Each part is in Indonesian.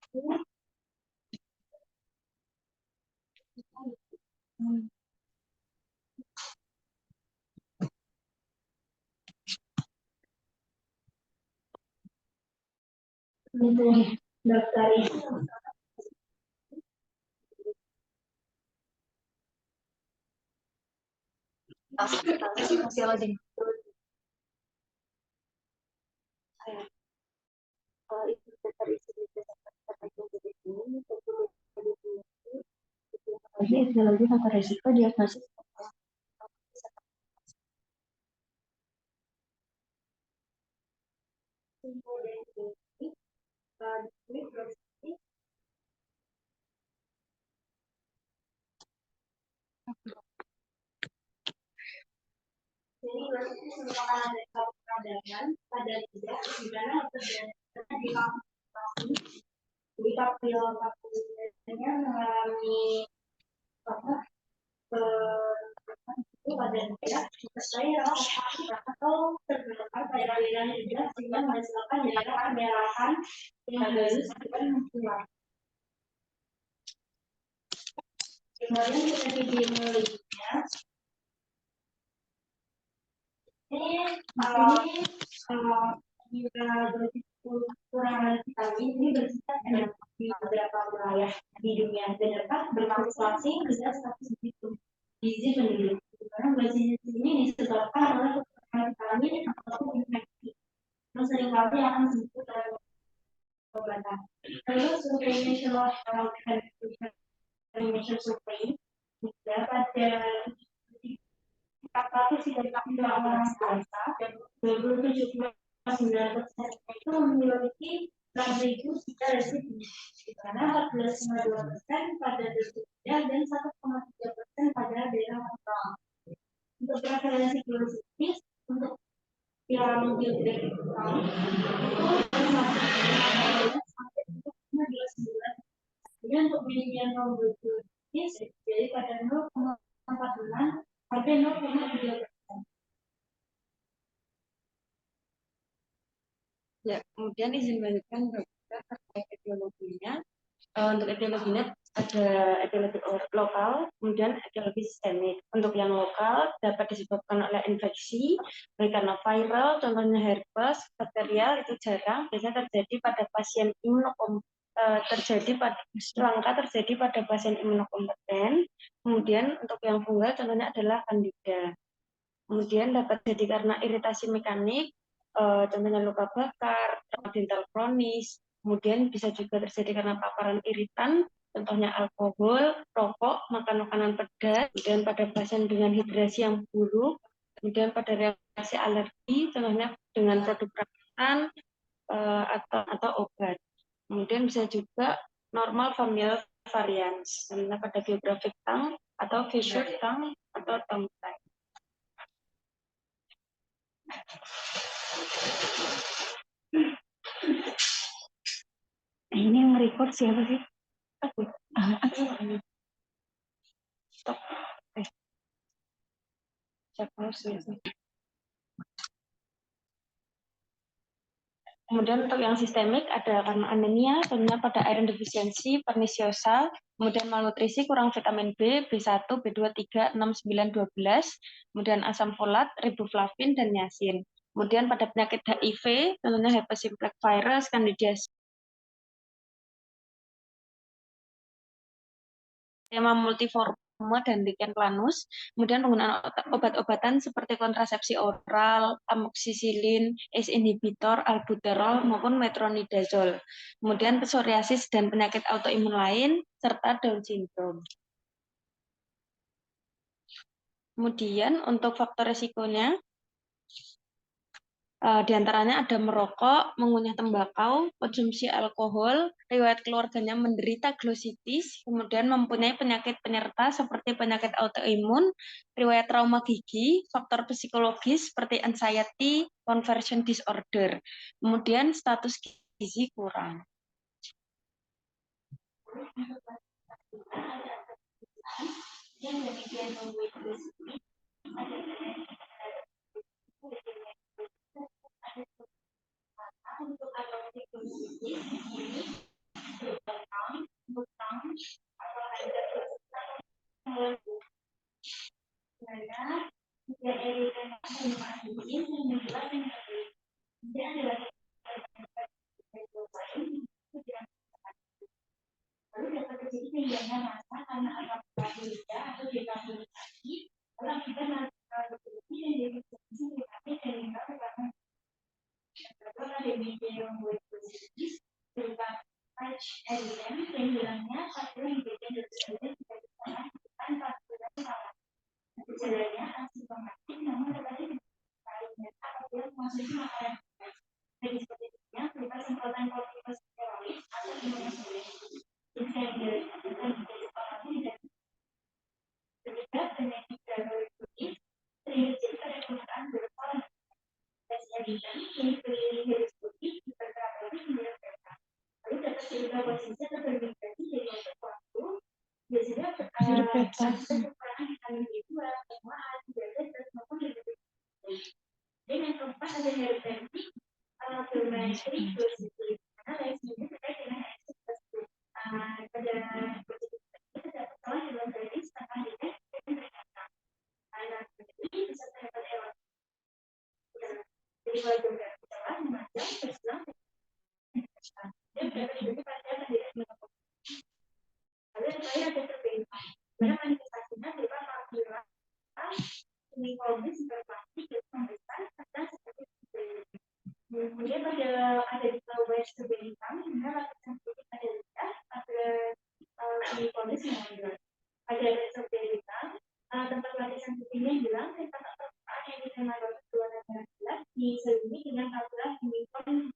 Daftar masih loading. Itu terisi lagi faktor resiko diagnosis. Jadi merupakan keadaan pada tidak di mana terjadi di kapil mengalami apa itu pada tidak saya atau terdapat pada aliran juga sehingga menghasilkan daerah pemerahan yang halus dan menghilang. Kemudian epidemiologinya jika kekurangan vitamin ini bersifat di beberapa wilayah di dunia dan dapat berfluktuasi dengan status gizi penduduk. Karena gizi ini disebabkan oleh kekurangan vitamin ataupun infeksi yang seringkali akan disebut dengan pengobatan. Terus survei National Health and Nutrition Survey juga pada 430 orang dewasa dan 27,9% itu memiliki gizi secara resiko, di mana 14,2% pada Indonesia dan 1,3% pada daerah lokal. Untuk prevalensi geositis untuk yang geografi lokal itu sampai 0,29. Kemudian untuk bilangan nomor jadi pada 0,46 sampai 0,3%. Ya, kemudian izin lanjutkan terkait etiologinya. Untuk etiologinya ada etiologi lokal, kemudian etiologi sistemik. Untuk yang lokal dapat disebabkan oleh infeksi, baik karena viral, contohnya herpes, bakterial itu jarang, biasanya terjadi pada pasien langka terjadi pada pasien imunokompeten. Kemudian untuk yang fungal contohnya adalah candida. Kemudian dapat jadi karena iritasi mekanik, contohnya luka bakar, trauma dental kronis. Kemudian bisa juga terjadi karena paparan iritan, contohnya alkohol, rokok, makan makanan pedas. Kemudian pada pasien dengan hidrasi yang buruk, kemudian pada reaksi alergi, contohnya dengan produk perawatan atau obat. Kemudian bisa juga normal familial varians, contohnya pada geographic tongue atau fissure tongue atau tongue tie. Ini yang record siapa sih? Aku. Stop. Kemudian untuk yang sistemik ada karena anemia, tentunya pada iron deficiency, pernisiosa, kemudian malnutrisi, kurang vitamin B, B1, B2, 3, 6, 9, 12, kemudian asam folat, riboflavin, dan niacin. Kemudian pada penyakit HIV, tentunya herpes simplex virus, candidiasis, tema multiforme dan lichen planus, kemudian penggunaan obat-obatan seperti kontrasepsi oral, amoxicillin, ACE inhibitor, albuterol maupun metronidazole. Kemudian psoriasis dan penyakit autoimun lain serta Down syndrome. Kemudian untuk faktor resikonya di antaranya ada merokok, mengunyah tembakau, konsumsi alkohol, riwayat keluarganya menderita glositis, kemudian mempunyai penyakit penyerta seperti penyakit autoimun, riwayat trauma gigi, faktor psikologis seperti anxiety, conversion disorder, kemudian status gizi kurang. Untuk tidaknya rasa karena apakah lidah atau dekarbonisasi, lalu kita nanti dan dehidrasi tetapi dari karena ada media yang membuat positif berupa HLM dan hilangnya partikel hidrogen dan oksigen tidak disalah partikel salah. Gejalanya asimptomatik namun dapat diketahui apabila mengonsumsi makanan dari sepertinya berupa semprotan kortikosteroid atau imunosupresi. Insider dan disepakati dan ketika penyakit darah terindikasi pada penggunaan berpola tes edition yang dipilih virus putih diperkirakan menjadi beta. Lalu dapat diubah posisi atau bermigrasi dari waktu ke waktu. Biasanya kekurangan vitamin B2, semua diabetes maupun diabetes. Dan yang keempat ada hipertensi, biometrik dosisity. Karena reaksinya terkait dengan eksis pada positif itu dapat salah dalam dosis tanpa detek dan ternyata. Anak ini bisa terdapat hewan. Jadi kalau juga salah membaca terselang dia dapat diberi pada kandidat menopang. Lalu yang terakhir ada terbentuk. Karena manifestasinya berupa papila, uniformis, hiperplastik, dan pembesar, serta seperti kemudian pada ada di West Bintang, hingga lapisan putih pada lidah, pada uniformis yang hilang. Pada West Bintang, tempat lapisan putihnya hilang, dan tempat permukaan yang diterima berwarna merah gelap diselingi dengan taburan uniform.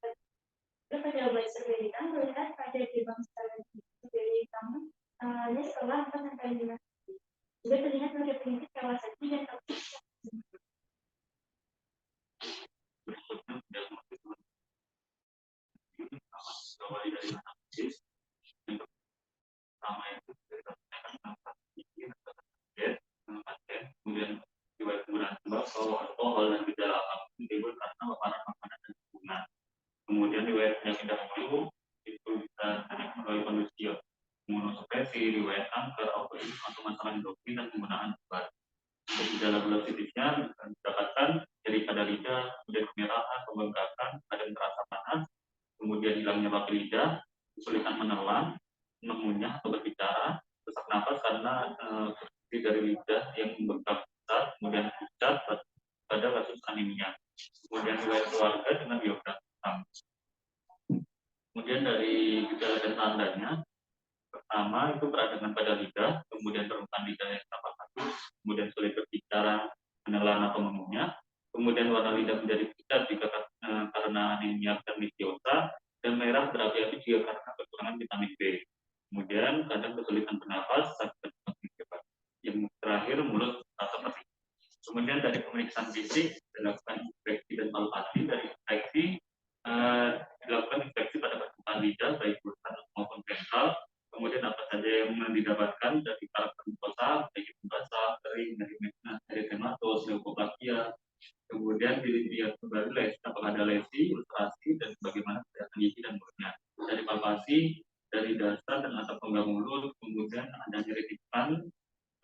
Pada West Bintang, terlihat pada gerbang stasiun Bintang, setelah 4-5 juga terlihat pada penyakit Kawasaki dan toksik. Awali dari analisis yang pertama itu kemudian riwayat penggunaan tembakau, alkohol dan gejala apapun timbul karena paparan makanan dan lingkungan. Kemudian riwayat penyakit dahulu itu bisa melalui kondisi imunosupresi, riwayat kanker, autoimun atau masalah endokrin dan penggunaan obat. Untuk gejala positifnya bisa didapatkan nyeri pada lidah, kemudian kemerahan, pembengkakan, badan terasa panas, kemudian hilangnya baki lidah, kesulitan menelan, mengunyah atau berbicara, sesak nafas karena dari lidah yang membengkak besar, kemudian pucat pada kasus anemia. Kemudian riwayat keluarga dengan biografi. Kemudian dari gejala dan tandanya, pertama itu peradangan pada lidah, kemudian permukaan lidah yang tampak halus, kemudian sulit berbicara, menelan atau mengunyah, kemudian warna lidah menjadi pucat jika karena anemia perniciota, dan merah berapi-api jika karena kekurangan vitamin B. Kemudian kadang kesulitan bernafas, sakit hebat. Yang terakhir mulut atau perih. Kemudian dari pemeriksaan fisik dilakukan inspeksi dan palpasi. Dari inspeksi dilakukan inspeksi pada permukaan lidah baik bursat maupun ventral. Kemudian apa saja yang didapatkan dari karakter mukosa, baik itu basah, kering, erythematos, leukoplakia. Kemudian dilihat kembali lesi, apakah ada lesi, ulcerasi, dan bagaimana kesehatan gigi dan mulutnya. Dari palpasi, dari dasar dan atap rongga mulut, kemudian ada nyeri tipan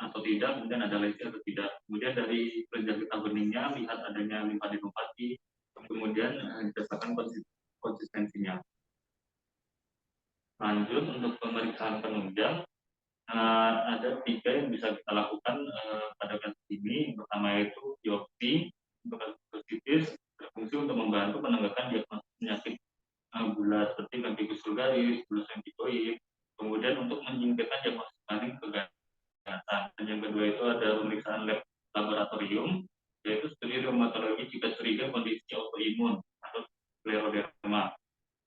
atau tidak, kemudian ada lesi atau tidak. Kemudian dari kelenjar getah beningnya, lihat adanya limfadenopati, kemudian dirasakan konsistensinya. Lanjut untuk pemeriksaan penunjang, ada 3 yang bisa kita lakukan pada kasus ini. Yang pertama yaitu biopsi. Untuk kasus positif berfungsi untuk membantu penegakan diagnosis penyakit gula seperti pemphigus vulgaris, bullous empygoid. Kemudian untuk menyingkirkan diagnosis banding keganasan. Dan yang kedua itu ada pemeriksaan lab laboratorium, yaitu studi reumatologi jika curiga kondisi autoimun atau skleroderma.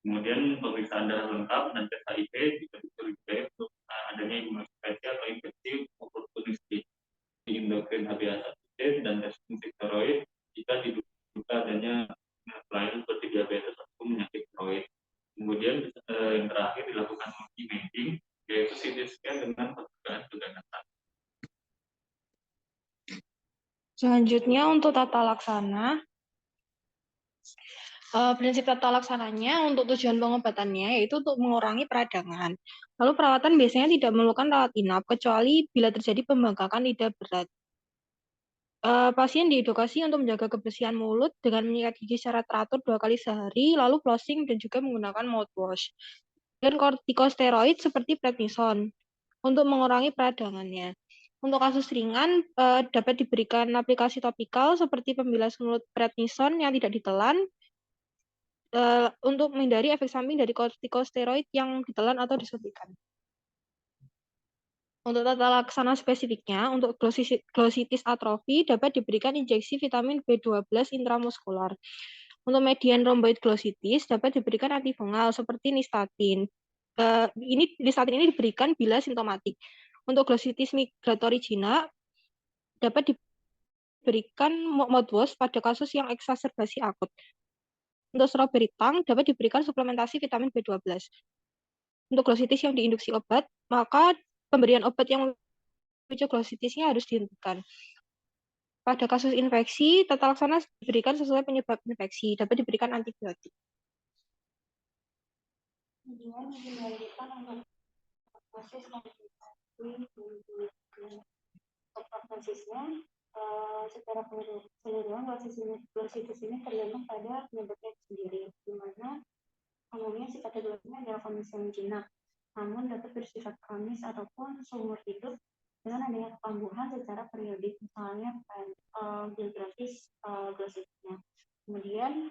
Kemudian pemeriksaan darah lengkap dan tes HIV jika dicurigai untuk adanya imunosupresi atau infeksi oportunistik di endokrin HbA1c dan tes fungsi steroid jika diduga adanya pelayanan seperti diabetes atau penyakit tiroid. Kemudian yang terakhir dilakukan multi-imaging, yaitu CT scan dengan percobaan keganasan. Selanjutnya untuk tata laksana. Prinsip tata laksananya untuk tujuan pengobatannya yaitu untuk mengurangi peradangan. Lalu perawatan biasanya tidak memerlukan rawat inap kecuali bila terjadi pembengkakan lidah berat. Pasien diedukasi untuk menjaga kebersihan mulut dengan menyikat gigi secara teratur 2 kali sehari, lalu flossing dan juga menggunakan mouthwash. Dan kortikosteroid seperti prednison. untuk mengurangi peradangannya. Untuk kasus ringan, dapat diberikan aplikasi topikal seperti pembilas mulut prednison yang tidak ditelan untuk menghindari efek samping dari kortikosteroid yang ditelan atau disuntikan. Untuk tata laksana spesifiknya, untuk glositis atrofi dapat diberikan injeksi vitamin B12 intramuskular. Untuk median rhomboid glositis dapat diberikan antifungal seperti nistatin. Nistatin ini diberikan bila simptomatik. Untuk glositis migratori jinak dapat diberikan mouthwash pada kasus yang eksaserbasi akut. Untuk strawberry tongue dapat diberikan suplementasi vitamin B12. Untuk glositis yang diinduksi obat, maka pemberian obat yang memicu glositisnya harus dihentikan. Pada kasus infeksi, tata laksana diberikan sesuai penyebab infeksi, dapat diberikan antibiotik. Kemudian dilanjutkan untuk proses untuk prosesnya secara keseluruhan glositis ini tergantung pada penyebabnya sendiri, di mana umumnya sifat glositisnya adalah kondisi yang jinak, namun dapat bersifat kronis ataupun seumur hidup dengan adanya kambuhan secara periodik, misalnya geografis glositisnya. Kemudian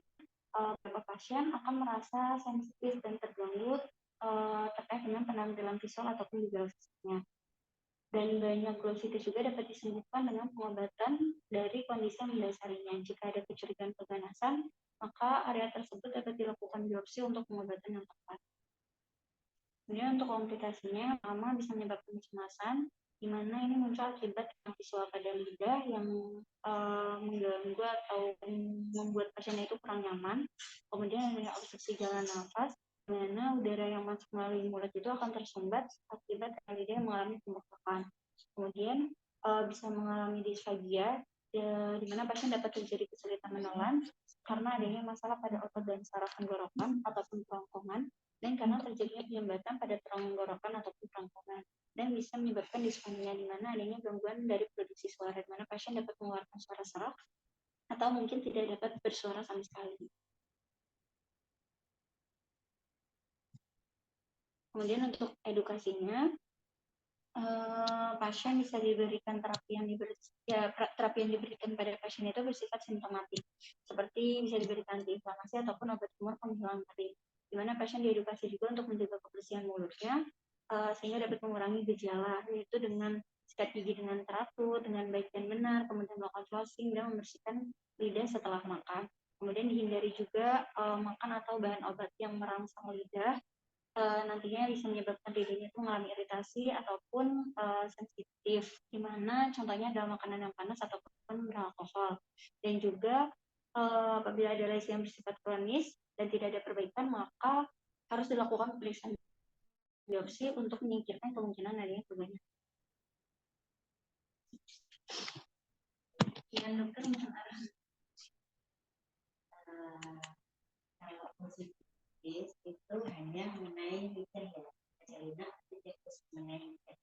beberapa pasien akan merasa sensitif dan terganggu terkait dengan penampilan visual ataupun juga fisiknya. Dan banyak glositis juga dapat disembuhkan dengan pengobatan dari kondisi yang mendasarinya. Jika ada kecurigaan keganasan, maka area tersebut dapat dilakukan biopsi untuk pengobatan yang tepat. Kemudian untuk komplikasinya, pertama bisa menyebabkan kecemasan, di mana ini muncul akibat visual pada lidah yang mengganggu atau membuat pasien itu kurang nyaman. Kemudian adanya obstruksi jalan nafas, di mana udara yang masuk melalui mulut itu akan tersumbat akibat lidah yang mengalami pembengkakan. Kemudian bisa mengalami disfagia, di mana pasien dapat terjadi kesulitan menelan karena adanya masalah pada otot dan saraf tenggorokan ataupun kerongkongan, dan karena terjadinya penyumbatan pada tenggorokan ataupun kerongkongan, dan bisa menyebabkan disphonia, di mana adanya gangguan dari produksi suara, di mana pasien dapat mengeluarkan suara serak atau mungkin tidak dapat bersuara sama sekali. Kemudian untuk edukasinya, pasien bisa diberikan terapi yang diberikan pada pasien itu bersifat simptomatik, seperti bisa diberikan antiinflamasi ataupun obat tumor penghilang nyeri, di mana pasien diedukasi juga untuk menjaga kebersihan mulutnya sehingga dapat mengurangi gejala, yaitu dengan sikat gigi dengan teratur, dengan baik dan benar, kemudian melakukan flossing dan membersihkan lidah setelah makan. Kemudian dihindari juga makan atau bahan obat yang merangsang lidah, nantinya bisa menyebabkan lidahnya itu mengalami iritasi ataupun sensitif, di mana contohnya adalah makanan yang panas ataupun beralkohol. Dan juga apabila ada lesi yang bersifat kronis dan tidak ada perbaikan, maka harus dilakukan pemeriksaan biopsi untuk menyingkirkan kemungkinan adanya perubahan. Dan dokter kalau positif itu hanya mengenai lidah ya, Jalina tidak mengenai lidah.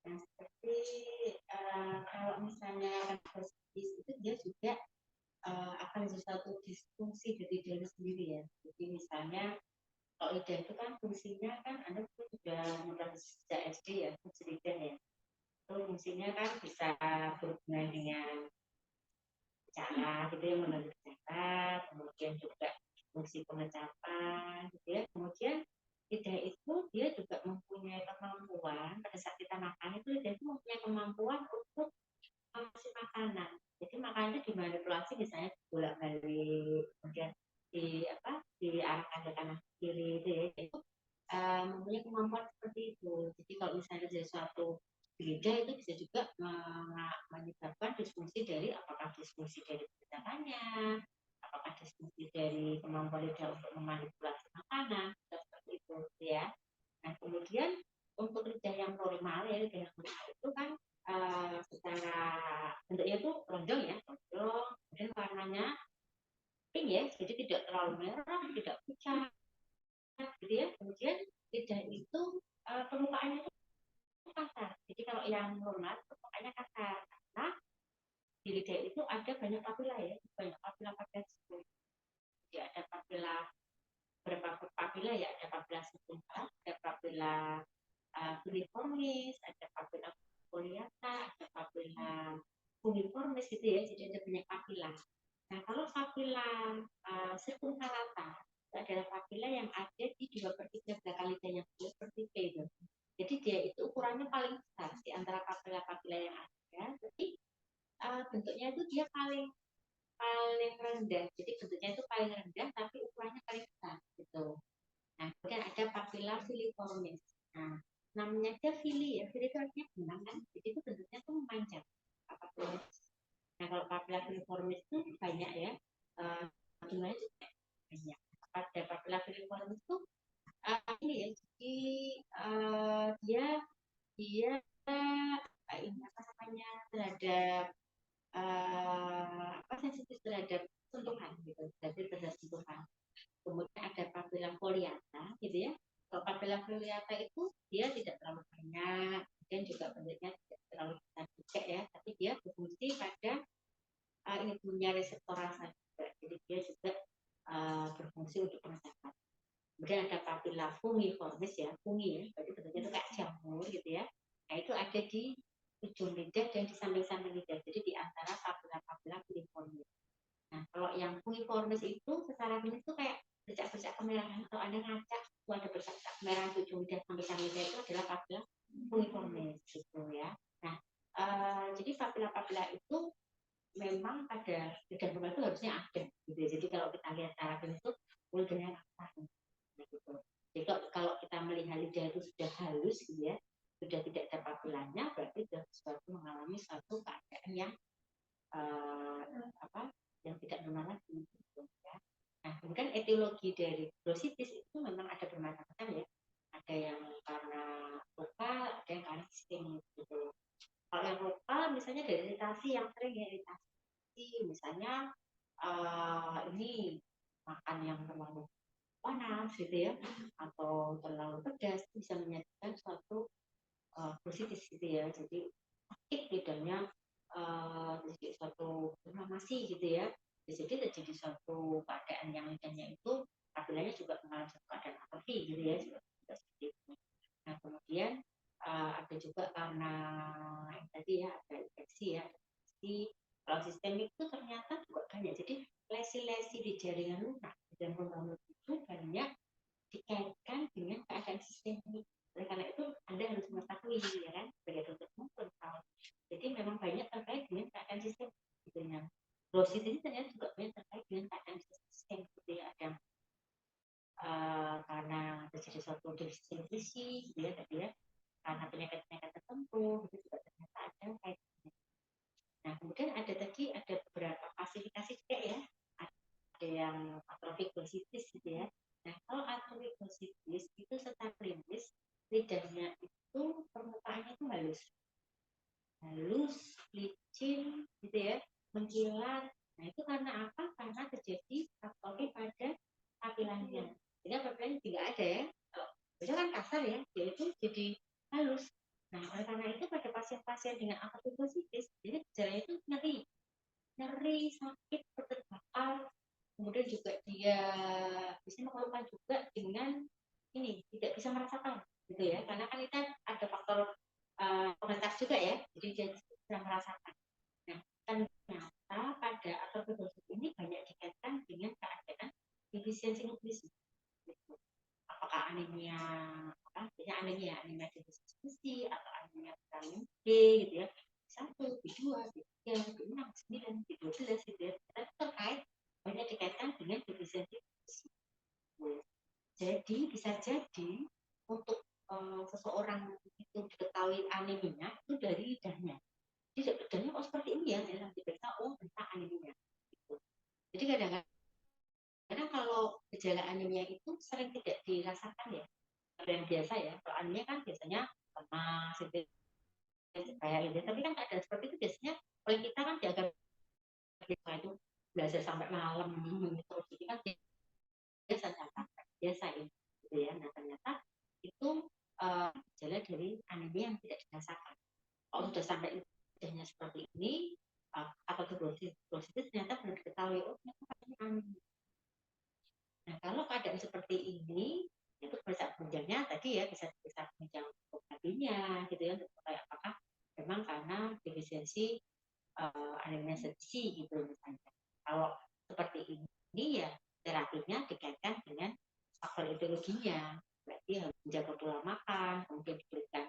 Nah, seperti kalau misalnya positif itu dia juga akan sesuatu disfungsi dari diri sendiri ya. Jadi misalnya kalau lidah itu kan fungsinya kan Anda itu sudah mulai sejak SD ya, fungsi lidah ya. Itu fungsinya kan bisa berhubungan dengan cara gitu ya, mengambil cara, kemudian juga fungsi pengecapan gitu ya. Kemudian lidah itu dia juga mempunyai kemampuan pada saat kita makan itu, lidah itu mempunyai kemampuan untuk mengisi makanan. Jadi makanan itu dimanipulasi, misalnya bolak-balik, kemudian diarahkan ke kanan kiri, itu mempunyai kemampuan seperti itu. Jadi kalau misalnya dari suatu lidah itu bisa juga menyebabkan disfungsi dari, apakah disfungsi dari pencernaan, apakah disfungsi dari kemampuan lidah untuk memanipulasi makanan, seperti itu ya. Nah kemudian untuk lidah yang normal ya, lidah yang normal itu kan secara bentuknya itu lonjong ya, lonjong, kemudian warnanya pink ya, jadi tidak terlalu merah, tidak pucat, gitu ya. Kemudian lidah itu permukaannya itu kasar. Jadi kalau yang normal permukaannya kasar, karena di lidah itu ada banyak papila ya, banyak papila pada situ. Jadi ada papila, berapa papila ya, ada papila sepuntas, ada papila filiformis, ada papila foliata, ada papila fungiformis gitu ya. Jadi ada banyak papila. Nah, kalau papila circumvallata itu adalah papila yang ada di 2/3 belakang lidah yang seperti P itu. Jadi dia itu ukurannya paling besar di antara papila-papila yang ada, tapi bentuknya itu dia paling rendah. Jadi bentuknya itu paling rendah, tapi ukurannya paling besar gitu. Nah, kemudian ada papila filiformis. Nah, namanya aja fili ya, fili itu artinya benang kan, jadi itu bentuknya tuh memanjang. Nah, kalau papila filiformis itu banyak ya, jumlahnya juga banyak. Pada papila filiformis itu ini ya, jadi dia dia ini apa namanya terhadap sensitif terhadap sentuhan gitu, jadi terhadap sentuhan. Kemudian ada papila foliata gitu ya. Kalau papila foliata itu dia tidak terlalu banyak dan juga bentuknya tidak terlalu besar juga ya, tapi dia berfungsi pada ini punya reseptor rasa juga, jadi dia juga berfungsi untuk perasakan. Kemudian ada papila fungiformis ya, fungi ya, berarti bentuknya itu kayak jamur gitu ya. Nah, itu ada di ujung lidah dan di samping-samping lidah, jadi di antara papila-papila filiformis. Nah, kalau yang fungiformis itu secara klinis itu kayak bercak-bercak kemerahan atau ada ngaca, ada bercak-bercak kemerahan di ujung lidah sampai lidah itu adalah papila fungiformis gitu ya. Nah, jadi papila-papila itu memang pada lidah normal itu harusnya ada gitu ya. Jadi kalau kita lihat secara klinis itu lidahnya rata gitu. Jadi kalau kita melihat lidah itu sudah halus gitu ya, sudah tidak ada papilanya, berarti sudah sesuatu mengalami suatu keadaan yang yang tidak normal lagi gitu ya. Nah, kemudian etiologi dari glositis itu memang ada bermacam-macam ya. Ada yang karena lokal, ada yang karena sistemik gitu. Kalau yang lokal misalnya dari iritasi yang sering ya, iritasi misalnya ini makan yang terlalu panas gitu ya, atau terlalu pedas bisa menyebabkan suatu glositis gitu ya. Jadi sakit lidahnya, jadi suatu inflamasi gitu ya. Jadi terjadi suatu keadaan yang lidahnya itu apabila juga mengalami suatu keadaan atrofi gitu ya, juga seperti itu. Nah, kemudian ada juga karena yang tadi ya ada infeksi ya. Jadi kalau sistemik itu ternyata juga banyak. Jadi lesi-lesi di jaringan lunak dan pembangun itu banyak dikaitkan dengan keadaan sistemik. Oleh karena itu Anda harus mengetahui ya kan sebagai dokter umum. Jadi memang banyak terkait dengan keadaan sistemik gitu ya. Glositis ini ternyata juga banyak terkait dengan keadaan sistem gitu ya. Ada karena terjadi suatu defisit nutrisi gitu ya tadi ya, karena penyakit-penyakit tertentu itu juga ternyata ada kaitannya. Nah, kemudian ada tadi ada beberapa klasifikasi juga ya. Ada yang atrofik glositis gitu ya. Nah, kalau atrofik glositis itu secara klinis lidahnya itu permukaannya itu halus, licin gitu ya, mengkilat. Nah, itu karena apa? Karena terjadi atrofi pada papilanya. Jadi papilanya tidak ada ya. Biasanya kan kasar ya, dia itu jadi halus. Nah, oleh karena itu pada pasien-pasien dengan atrofik glositis, jadi gejalanya itu nyeri, sakit, terbakar, kemudian juga dia bisa mengeluhkan juga dengan ini tidak bisa merasakan gitu ya, karena kan kita ada faktor komentar juga ya, jadi dia bisa merasakan. Nah, ternyata pada atrofidosis ini banyak dikaitkan dengan keadaan defisiensi nutrisi. Gitu. Apakah anemia, anemia defisiensi atau anemia vitamin D gitu ya, B1, B2, B3, B6, B9, B12 gitu ya, terkait banyak dikaitkan dengan defisiensi nutrisi. Jadi bisa jadi untuk seseorang itu diketahui anemia itu dari lidahnya. Jadi lidahnya kok seperti ini ya, dalam diperiksa tentang anemia. Gitu. Jadi kadang-kadang kalau gejala anemia itu sering tidak dirasakan ya. Ada yang biasa ya, kalau anemia kan biasanya lemas, kayak ini. Tapi kan keadaan seperti itu biasanya oleh kita kan dianggap itu belajar sampai malam gitu. Jadi kan biasa ya, gitu ya. Nah, ternyata itu gejala dari anemia yang tidak dirasakan. Kalau sudah sampai lidahnya seperti ini, atau glositis ternyata benar diketahui, ternyata ini anemia. Nah, kalau keadaan seperti ini, itu periksa penunjangnya tadi ya bisa diperiksa penunjang terapinya gitu ya, kayak apakah memang karena defisiensi anemia seksi gitu misalnya. Kalau seperti ini ya terapinya dikaitkan dengan faktor etiologinya, berarti harus menjaga pola makan, kemudian diberikan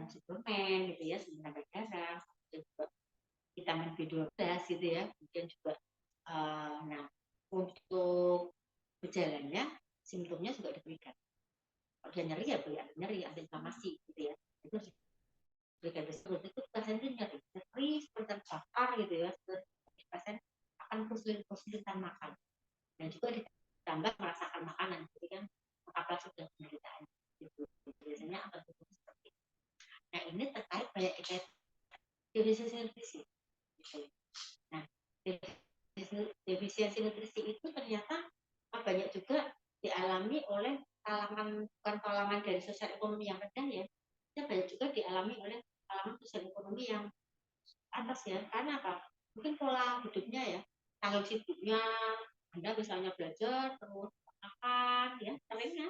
suplemen gitu ya, suplemen darah, juga vitamin B12 gitu ya, kemudian juga nah untuk gejalanya simptomnya juga diberikan. Kalau dia nyeri ya beri nyeri, antiinflamasi gitu ya, itu berikan tersebut. Itu pasien itu nyeri seperti terbakar gitu ya, pasien akan kesulitan makan dan juga ditambah merasakan makanan, jadi kan apakah sudah penderitaan gitu. Biasanya akan seperti itu. Nah ini terkait banyak defisiensi nutrisi. Nah, defisiensi nutrisi itu ternyata banyak juga dialami oleh bukan kalangan dari sosial ekonomi yang rendah ya, banyak juga dialami oleh kalangan sosial ekonomi yang atas ya. Karena apa? Mungkin pola hidupnya ya, tanggung sibuknya, Anda misalnya belajar terus makan ya, seringnya.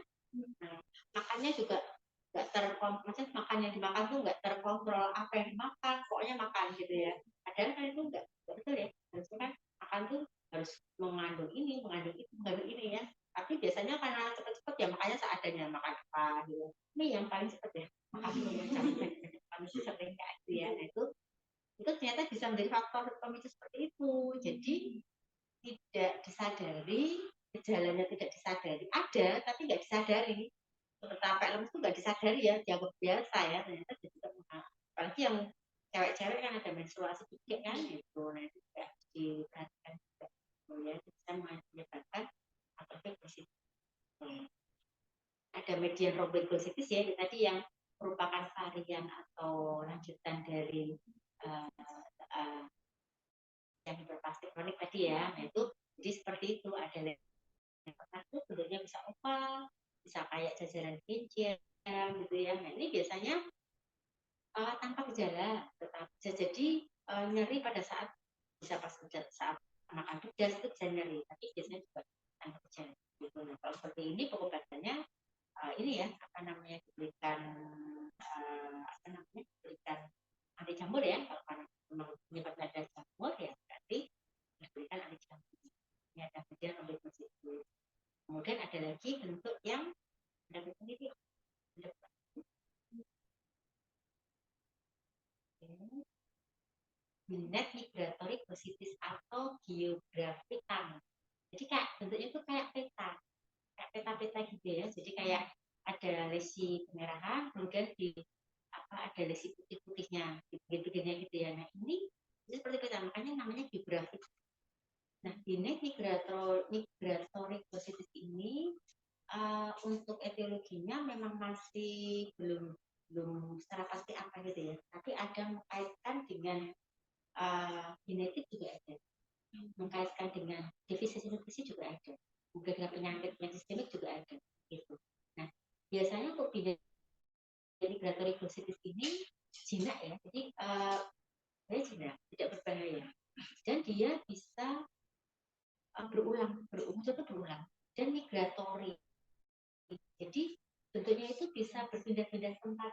Nah, makannya juga nggak terkontrol, maksudnya makan yang dimakan tuh nggak terkontrol apa yang dimakan, pokoknya makan gitu ya. Padahal kan itu nggak betul ya. Harusnya kan makan tuh harus mengandung ini, mengandung itu, mengandung ini ya. Tapi biasanya karena cepet-cepet ya makanya seadanya makan apa gitu. Ini yang paling cepet ya, makan ini kami sih sering kayak gitu ya. Nah, itu ternyata bisa menjadi faktor pemicu seperti itu. Jadi tidak disadari, gejalanya tidak disadari, ada tapi nggak disadari. Seperti apa lemes itu nggak disadari ya, dianggap biasa ya, ternyata juga apalagi yang cewek-cewek kan ada menstruasi juga kan gitu. Nah itu juga diperhatikan juga ya, itu bisa menyebabkan atrofi ada median rhomboidosis ya, tadi yang merupakan varian atau lanjutan dari yang hiperplastik kronik tadi ya. Nah itu jadi seperti itu, ada itu bentuknya bisa oval, bisa kayak jajaran kincir gitu ya. Nah ini biasanya tanpa gejala, tetap bisa jadi nyeri pada saat bisa pas saat makan pedas itu bisa nyeri, tapi biasanya juga tanpa gejala. Gitu. Nah kalau seperti ini pengobatannya ini ya apa namanya diberikan diberikan anti jamur ya, kalau karena menyebabkan ada jamur ya berarti diberikan anti jamur. Ini ada median rhomboidosis. Kemudian ada lagi bentuk yang ada sendiri. Binet migratory positif atau geografi tanah. Jadi kayak bentuknya itu kayak peta gitu ya. Jadi kayak ada lesi kemerahan, kemudian di ada lesi putih-putihnya, di bagian-bagiannya gitu ya. Nah ini seperti peta, makanya namanya geografi. Nah binet migratory positif ini untuk etiologinya memang masih belum secara pasti apa gitu ya. Tapi ada mengkaitkan dengan genetik juga ada, mengkaitkan dengan defisiensi nutrisi juga ada, mungkin dengan penyakit sistemik juga ada gitu. Nah biasanya untuk migratory positif ini jinak ya, jadi jinak, tidak berbahaya dan dia bisa berulang dan migratory. Jadi bentuknya itu bisa berpindah-pindah tempat.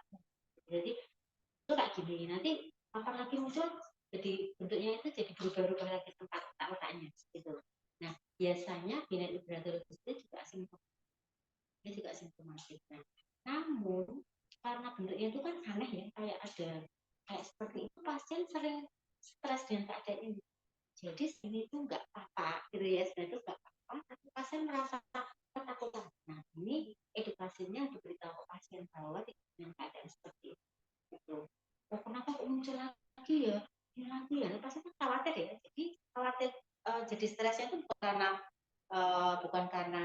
Jadi itu kayak gini, nanti kapan lagi muncul, jadi bentuknya itu jadi berubah-ubah lagi tempat letaknya gitu. Nah biasanya binet migratory itu juga simptomatik. Nah, namun karena bentuknya itu kan aneh ya, kayak seperti itu, pasien sering stres dengan keadaan ini. Jadi ini tuh nggak apa-apa, gitu ya, itu nggak apa-apa, tapi pasien merasa ketakutan. Nah ini edukasinya diberitahu pasien bahwa dengan keadaan seperti itu. Oh, kenapa kok muncul lagi ya? Ini lagi ya, pasien kan khawatir ya. Jadi khawatir, jadi stresnya itu bukan karena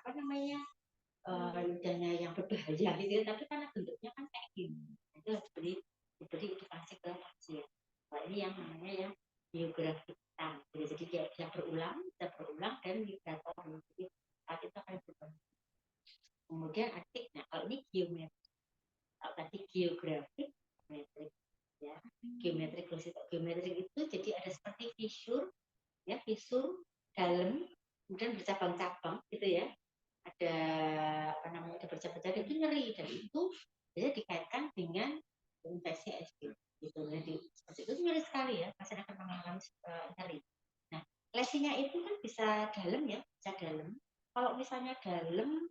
apa namanya ludahnya yang berbahaya gitu, tapi karena bentuknya kan kayak gini. Itu harus diberi edukasi ke pasien. Nah ini yang namanya ya biografi kita. Jadi dia berulang dan migrator. Jadi saat itu akan berubah. Kemudian artiknya, kalau ini geometri, kalau tadi geografi, geometrik ya. Geometrik itu jadi ada seperti fisur ya, fisur dalam, kemudian bercabang-cabang gitu ya. Ada apa namanya, ada berjam-jam itu nyeri, dan itu biasanya dikaitkan dengan infeksi SPP gitu. Jadi seperti itu nyeri sekali ya, pasien akan mengalami nyeri. Nah, lesinya itu kan bisa dalam ya, bisa dalam. Kalau misalnya dalam,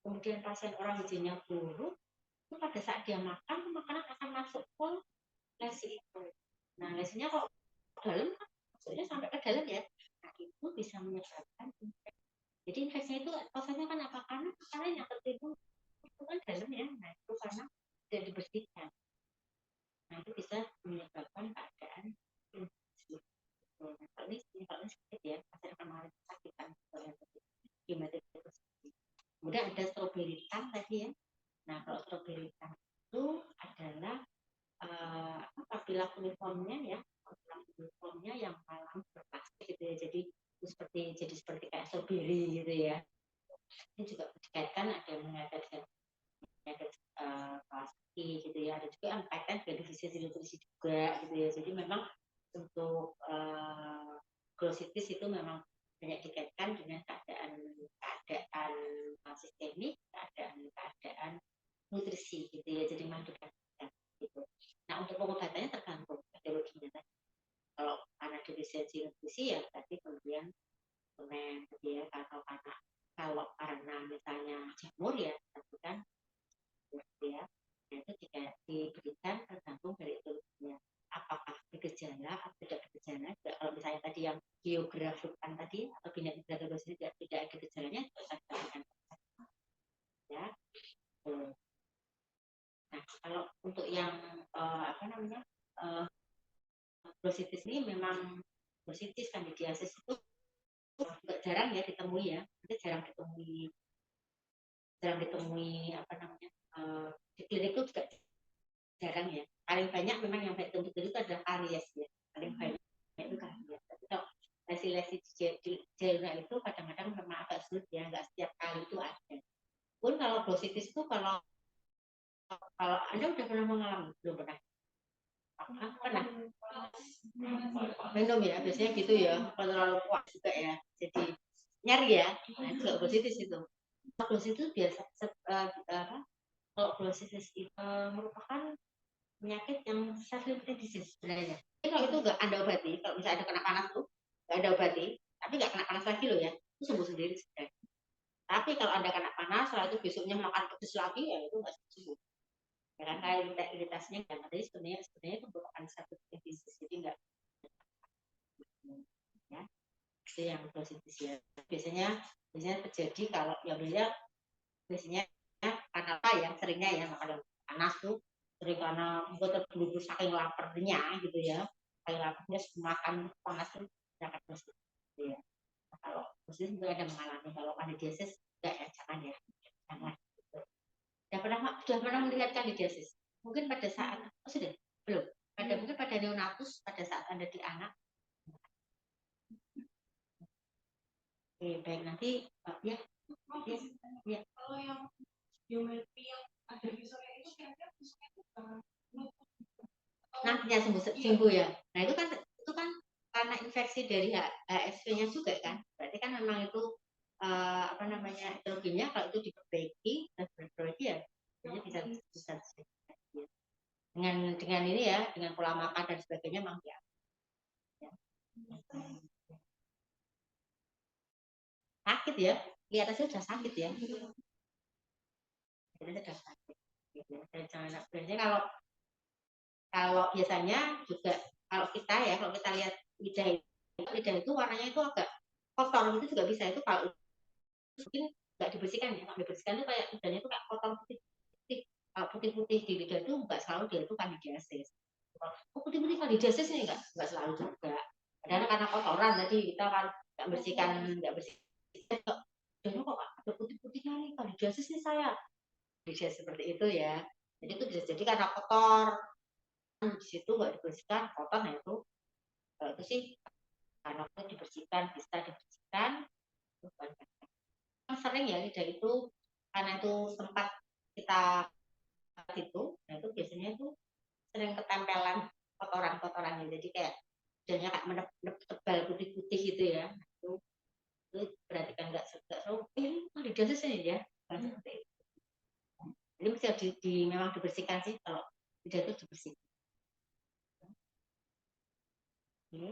kemudian pasien orang izinnya buruk, itu pada saat dia makan, makanan akan masuk ke lesi itu. Nah, lesinya kok dalam kan maksudnya sampai ke dalam ya. Nah, itu bisa menyebabkan infeksi. Jadi infeksinya itu prosesnya kan apa? Karena makanan yang tertimbun itu kan dalam ya. Nah, itu karena tidak dibersihkan. Nah, itu bisa menyebabkan keadaan infeksi. Nah, kalau ini sakit ya, pasien akan mengalami kesakitan. Kemudian ada strawberry tang tadi ya. Nah, kalau strawberry tang itu adalah apabila kuliformnya ya, kuliformnya yang malam berplastik gitu ya, jadi seperti kayak strawberry gitu ya. Ini juga dikaitkan, ada yang mengaitkan penyakit plastik gitu ya, ada juga yang mengaitkan dengan defisiensi nutrisi juga gitu ya. Jadi memang untuk glossitis itu memang banyak dikaitkan dengan keadaan sistemik, keadaan nutrisi gitu ya. Jadi memang dikaitkan gitu. Nah, untuk pengobatannya tergantung etiologinya. Kalau karena defisiensi nutrisi ya tadi kemudian suplemen gitu ya, kalau karena misalnya jamur ya tapi kan ya, itu juga diberikan tergantung dari etiologinya. Apakah bergejala atau tidak bergejala. Kalau misalnya tadi yang geografikan tadi atau binat hidratologi tidak ada gejalanya, bisa diberikan ya. Nah, kalau untuk yang bursitis ini memang bursitis candidiasis itu juga jarang ya ditemui ya. Itu jarang ditemui di klinik itu juga jarang ya. Paling banyak memang yang baik untuk itu adalah karies ya. Paling banyak itu karies. Tapi kalau lesi-lesi di jurnal itu kadang-kadang memang agak sulit ya, nggak setiap kali itu ada. Pun kalau bursitis itu kalau Anda udah pernah mengalami, belum pernah? Pernah minum ya, biasanya gitu ya, kalau terlalu kuat juga ya, jadi nyari ya. Nah, itu juga bursitis itu. Bursitis itu biasa kalau bursitis itu merupakan penyakit yang self-limiting disease sebenarnya. Jadi kalau itu nggak Anda obati, kalau misalnya ada kena panas tuh nggak Anda obati, tapi nggak kena panas lagi loh ya, itu sembuh sendiri sebenarnya. Tapi kalau Anda kena panas, setelah itu besoknya makan pedes lagi, ya itu nggak sembuh. Ya kan, kayak iritasinya kan, tapi sebenarnya itu merupakan self-limiting disease, jadi nggak ya. Itu yang positif ya. Biasanya terjadi kalau ya biasanya karena apa ya, seringnya ya makan panas tuh sering karena gue terburu-buru saking laparnya gitu ya, saking laparnya makan panas tuh sangat positif gitu ya. Nah, kalau positif itu ada mengalami, kalau candidiasis enggak ya, jangan ya, jangan gitu. Sudah pernah melihat candidiasis mungkin pada saat sudah belum mungkin pada neonatus pada saat Anda di anak. Oke, baik, nanti ya. Kalau yang biometri yang ada besoknya itu kira-kira besoknya itu nantinya sembuh ya. Nah, itu kan karena infeksi dari HSV-nya juga kan. Berarti kan memang itu etiologinya kalau itu diperbaiki dan berproduksi ya jadi bisa dengan ini ya, dengan pola makan dan sebagainya memang ya. Sakit ya, lihatnya sudah sakit ya. Sudah sakit. Biasanya kalau biasanya juga kalau kita lihat lidah itu warnanya itu agak kotor, itu juga bisa, itu kalau mungkin nggak dibersihkan ya, nggak dibersihkan itu kayak lidahnya itu kayak kotor putih-putih di lidah itu nggak selalu dia itu candidiasis. Putih-putih candidiasis ini nggak selalu juga. Karena kotoran tadi kita kan nggak bersih dan kok ada putih-putihnya nih, candidiasis nih saya. Bisa seperti itu ya. Jadi itu bisa jadi karena kotor di situ nggak dibersihkan kotor, nah itu kalau itu sih karena itu dibersihkan, bisa dibersihkan. Sering ya lidah itu karena itu tempat kita itu, nah itu biasanya itu sering ketempelan kotoran-kotorannya, jadi kayak lidahnya kayak menep tebal putih-putih gitu ya. Itu berarti kan nggak selalu ini lidahnya sih ya, seperti itu. memang dibersihkan sih, kalau tidak itu dibersihkan. Oke.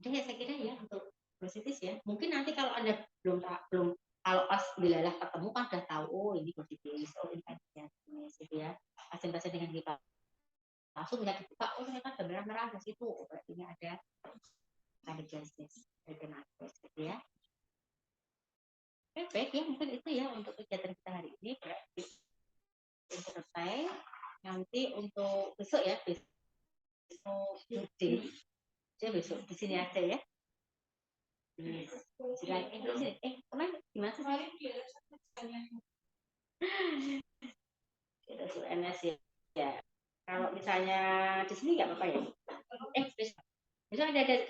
Udah ya, saya kira ya untuk positif ya. Mungkin nanti kalau Anda belum kalau pas dilalah ketemu kan udah tahu, oh ini positif, oh ini kandidiasis gitu ya. Pasien-pasien dengan HIV langsung bisa dibuka, oh ternyata ada merah-merah di situ, oh, berarti ini ada kandidiasis, gitu ya. Oke, baik ya, mungkin itu ya untuk kegiatan kita hari ini. Berarti selesai. Nanti untuk besok ya, besok besok di sini aja ya. Kemarin gimana sih? Kita UNS ya. Kalau misalnya di sini nggak apa-apa ya. Besok ada